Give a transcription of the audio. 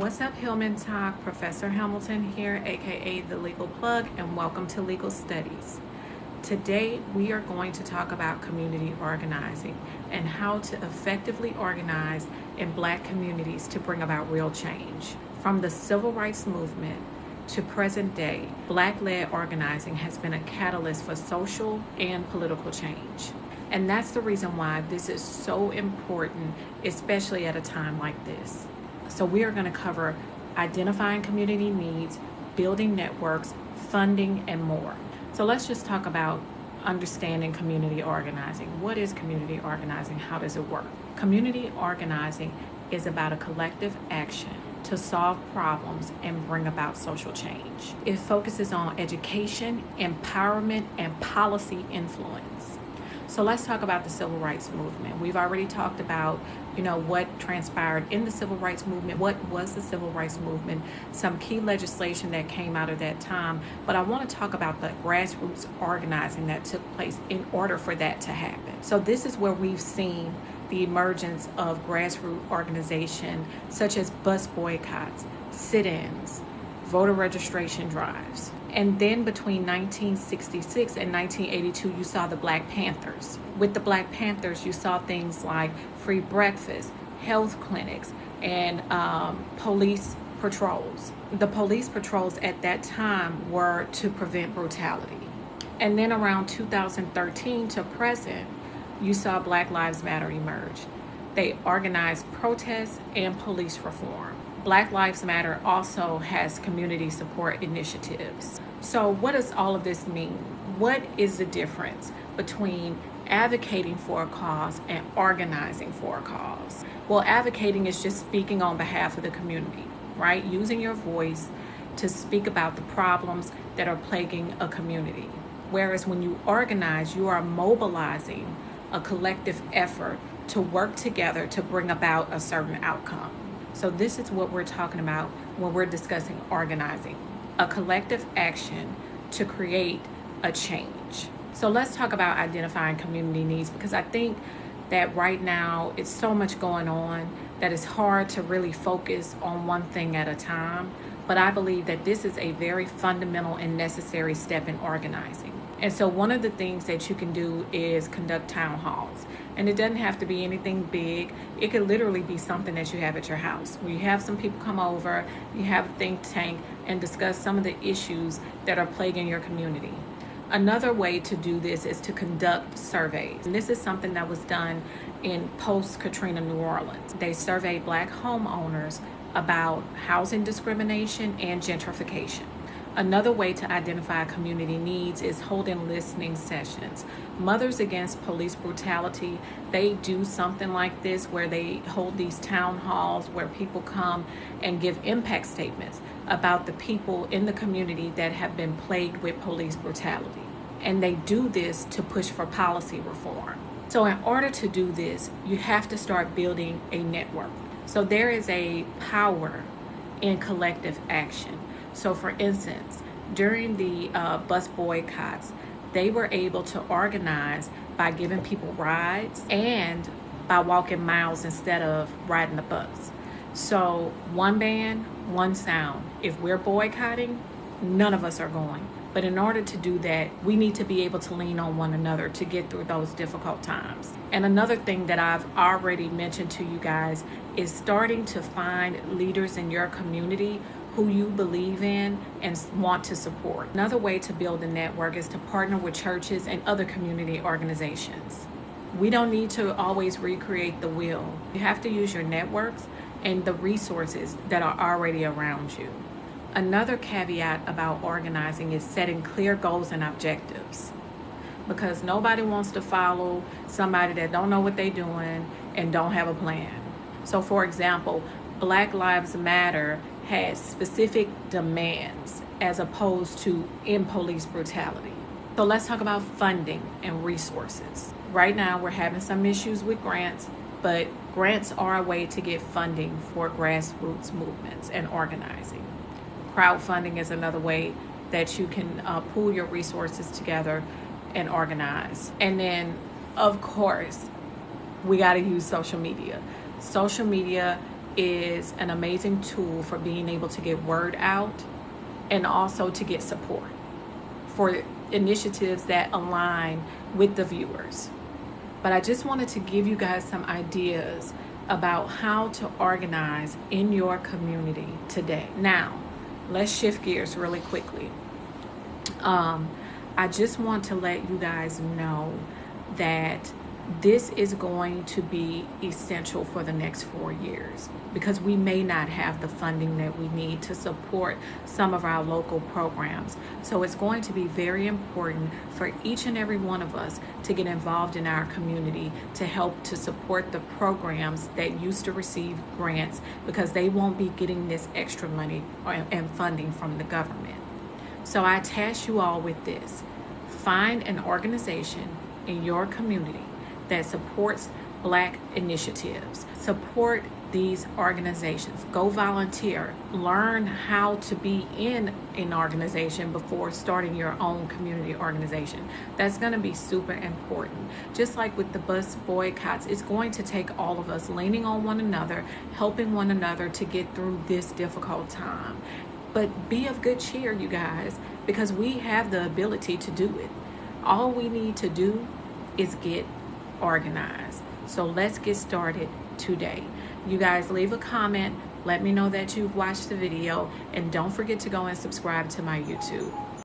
What's up, Hillman Talk? Professor Hamilton here, aka The Legal Plug, and welcome to Legal Studies. Today, we are going to talk about community organizing and how to effectively organize in Black communities to bring about real change. From the Civil Rights Movement to present day, Black-led organizing has been a catalyst for social and political change. And that's the reason why this is so important, especially at a time like this. So we are going to cover identifying community needs, building networks, funding, and more. So let's just talk about understanding community organizing. What is community organizing? How does it work? Community organizing is about a collective action to solve problems and bring about social change. It focuses on education, empowerment, and policy influence. So let's talk about the Civil Rights Movement. We've already talked about, what transpired in the Civil Rights Movement. What was the Civil Rights Movement? Some key legislation that came out of that time. But I want to talk about the grassroots organizing that took place in order for that to happen. So this is where we've seen the emergence of grassroots organization, such as bus boycotts, sit-ins, voter registration drives. And then between 1966 and 1982, you saw the Black Panthers. With the Black Panthers, you saw things like free breakfast, health clinics, and police patrols. The police patrols at that time were to prevent brutality. And then around 2013 to present, you saw Black Lives Matter emerge. They organized protests and police reform. Black Lives Matter also has community support initiatives. So what does all of this mean? What is the difference between advocating for a cause and organizing for a cause? Well, advocating is just speaking on behalf of the community, right? Using your voice to speak about the problems that are plaguing a community. Whereas when you organize, you are mobilizing a collective effort to work together to bring about a certain outcome. So this is what we're talking about when we're discussing organizing, a collective action to create a change. So let's talk about identifying community needs, because I think that right now it's so much going on that it's hard to really focus on one thing at a time. But I believe that this is a very fundamental and necessary step in organizing. And so one of the things that you can do is conduct town halls. And it doesn't have to be anything big. It could literally be something that you have at your house, where you have some people come over, you have a think tank, and discuss some of the issues that are plaguing your community. Another way to do this is to conduct surveys. And this is something that was done in post-Katrina New Orleans. They surveyed Black homeowners about housing discrimination and gentrification. Another way to identify community needs is holding listening sessions. Mothers Against Police Brutality, they do something like this where they hold these town halls where people come and give impact statements about the people in the community that have been plagued with police brutality. And they do this to push for policy reform. So in order to do this, you have to start building a network. So there is a power in collective action. So for instance, during the bus boycotts, they were able to organize by giving people rides and by walking miles instead of riding the bus. So one band, one sound. If we're boycotting, none of us are going. But in order to do that, we need to be able to lean on one another to get through those difficult times. And another thing that I've already mentioned to you guys is starting to find leaders in your community who you believe in and want to support. Another way to build a network is to partner with churches and other community organizations. We don't need to always recreate the wheel. You have to use your networks and the resources that are already around you. Another caveat about organizing is setting clear goals and objectives, because nobody wants to follow somebody that don't know what they're doing and don't have a plan. So for example, Black Lives Matter has specific demands as opposed to in police brutality. So let's talk about funding and resources. Right now we're having some issues with grants, but grants are a way to get funding for grassroots movements and organizing. Crowdfunding is another way that you can pool your resources together and organize. And then, of course, we got to use social media. Social media is an amazing tool for being able to get word out and also to get support for initiatives that align with the viewers. But I just wanted to give you guys some ideas about how to organize in your community today. Now, let's shift gears really quickly. I just want to let you guys know that this is going to be essential for the next 4 years, because we may not have the funding that we need to support some of our local programs. So it's going to be very important for each and every one of us to get involved in our community to help to support the programs that used to receive grants, because they won't be getting this extra money and funding from the government. So I task you all with this. Find an organization in your community that supports Black initiatives. Support these organizations. Go volunteer. Learn how to be in an organization before starting your own community organization. That's going to be super important. Just like with the bus boycotts, it's going to take all of us leaning on one another, helping one another to get through this difficult time. But be of good cheer, you guys, because we have the ability to do it. All we need to do is get organized. So let's get started today. You guys leave a comment. Let me know that you've watched the video, and don't forget to go and subscribe to my YouTube.